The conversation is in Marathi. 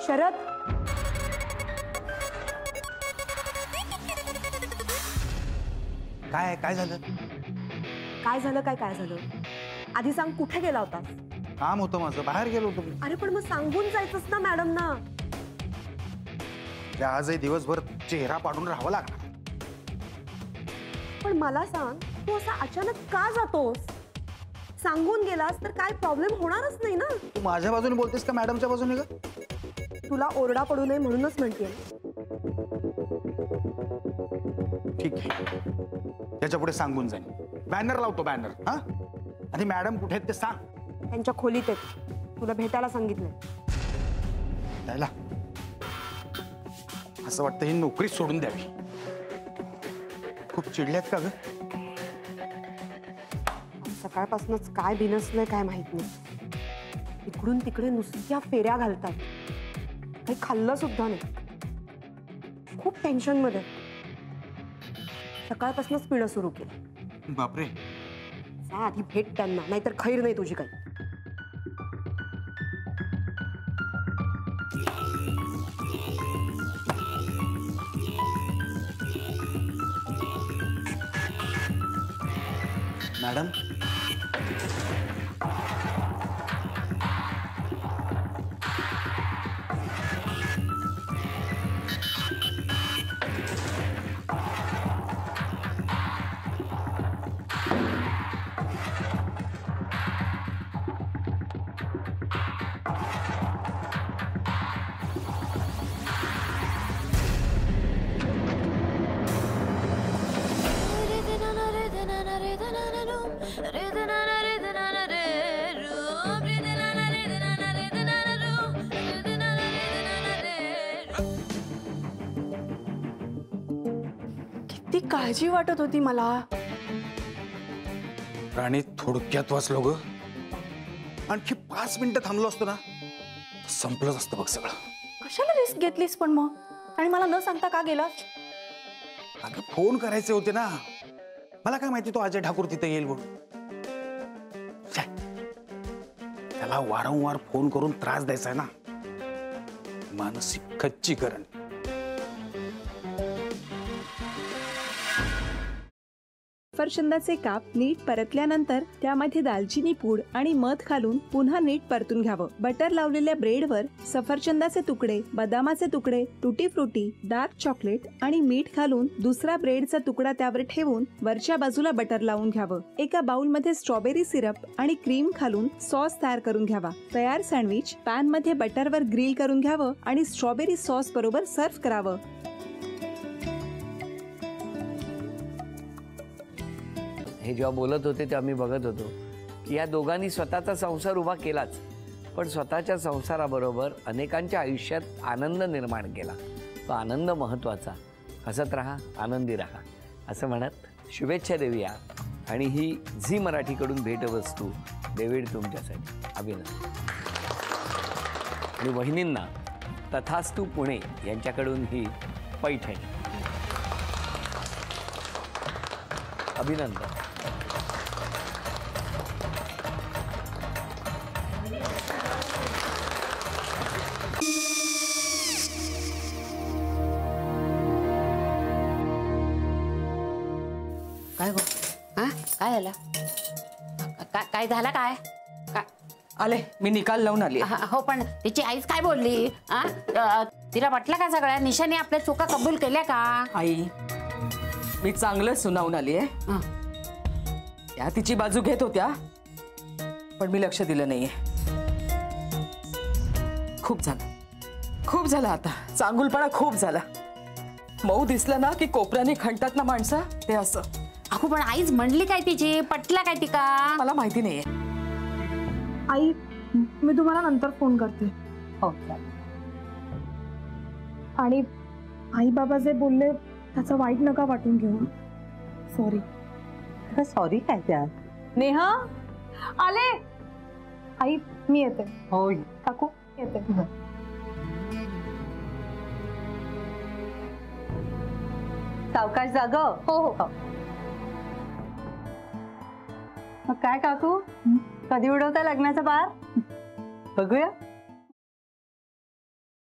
शरद, काय झालं? काय झालं? काय झालं? आधी सांग, कुठे गेला होता? काम होतं माझं, बाहेर गेलो होतो. अरे पण मग सांगून जायचंच ना मॅडम ना. आजही दिवसभर चेहरा पाडून राहावं लागणार. पण मला सांग, तू असा अचानक का जातोस? सांगून गेलास तर काय प्रॉब्लेम होणारच नाही ना. तू माझ्या बाजूने बोलतेस का मॅडमच्या बाजूने ग? तुला ओरडा पडू नये म्हणूनच म्हणतेय. ठीक आहे, त्याच्या पुढे सांगून जाईन. बॅनर लावतो, बॅनर. हा, आणि मॅडम कुठे आहेत ते सांग. त्यांच्या खोलीत आहेत, तुला भेटायला सांगितलंय. त्याला असं वाटतं ही नोकरी सोडून द्यावी. खूप चिडल्यात का ग? सकाळपासूनच काय बिनसलंय काय माहित नाही. इकडून तिकडे नुसत्या फेऱ्या घालतात, काही खाल्लं सुद्धा नाही. खूप टेन्शन मध्ये, सकाळपासूनच पिणं सुरू केलं. बापरे. जा आधी भेट त्यांना, नाहीतर खैर नाही तुझी काही. मॅडम, किती काळजी वाटत होती मला. राणी, थोडक्यात वाचलो ग. आणखी 5 मिनिटं थांबलो असतो ना, संपलंच असतं बघ सगळं. कशाला रिस्क घेतलीस पण मग? आणि मला न सांगता का गेलास? अगं फोन करायचे होते ना. मला काय माहिती तो अजय ठाकूर तिथे येईल म्हणून. त्याला वारंवार फोन करून त्रास द्यायचा आहे ना. मानसिक खच्चीकरण. सफरचंदाचे काप नीट परतल्यानंतर त्यामध्ये दालचिनी पूड आणि मध घालून पुन्हा नीट परतून घ्यावं. बटर लावलेल्या ब्रेडवर सफरचंदाचे तुकडे, बदामाचे तुकडे, टुटी फ्रुटी, डार्क चॉकलेट आणि मीठ घालून दुसरा ब्रेडचा तुकडा त्यावर ठेवून वरच्या बाजूला बटर लावून घ्यावं. एका बाउलमध्ये स्ट्रॉबेरी सिरप आणि क्रीम घालून सॉस तयार करून घ्यावा. तयार सँडविच पॅन मध्ये बटरवर ग्रिल करून घ्यावं आणि स्ट्रॉबेरी सॉस बरोबर सर्व्ह करावं. हे जेव्हा बोलत होते तेव्हा मी बघत होतो की या दोघांनी स्वतःचा संसार उभा केलाच, पण स्वतःच्या संसाराबरोबर अनेकांच्या आयुष्यात आनंद निर्माण केला. तो आनंद महत्त्वाचा. हसत राहा, आनंदी राहा असं म्हणत शुभेच्छा देऊया. आणि ही झी मराठीकडून भेटवस्तू डेव्हिड तुमच्यासाठी. अभिनंदन. आणि वहिनींना तथास्तू पुणे यांच्याकडून ही पैठणी. अभिनंदन. काय गो? हा, काय झालं? काय झालं? काय आले, मी निकाल लावून आली. हो, पण तिची आईच काय बोलली? तिला वाटलं का सगळ्या निशाने आपल्या चुका कबूल केल्या का? आई, मी चांगलं सुनावून आली आहे. त्या तिची बाजू घेत होत्या, पण मी लक्ष दिलं नाहीये. खूप झालं आता. चांगुलपणा खूप झाला. मऊ दिसलं ना की कोपऱ्याने खणतात ना माणसं, ते असं. अगो, पण आईच म्हणली काय तिची? पटला काय तिका? मला माहिती नाहीये. आई, मी तुम्हाला नंतर फोन करते. हो. आणि आई बाबा जे बोलले त्याचं वाईट नका वाटून घेऊ. सॉरी. सॉरी काय त्या? नेहा आले. आई, मी येते. होय काकू, येते. सावकाश जाग. हो हो. मग काय काकू, कधी उडवता लग्नाचा बार? बघूया.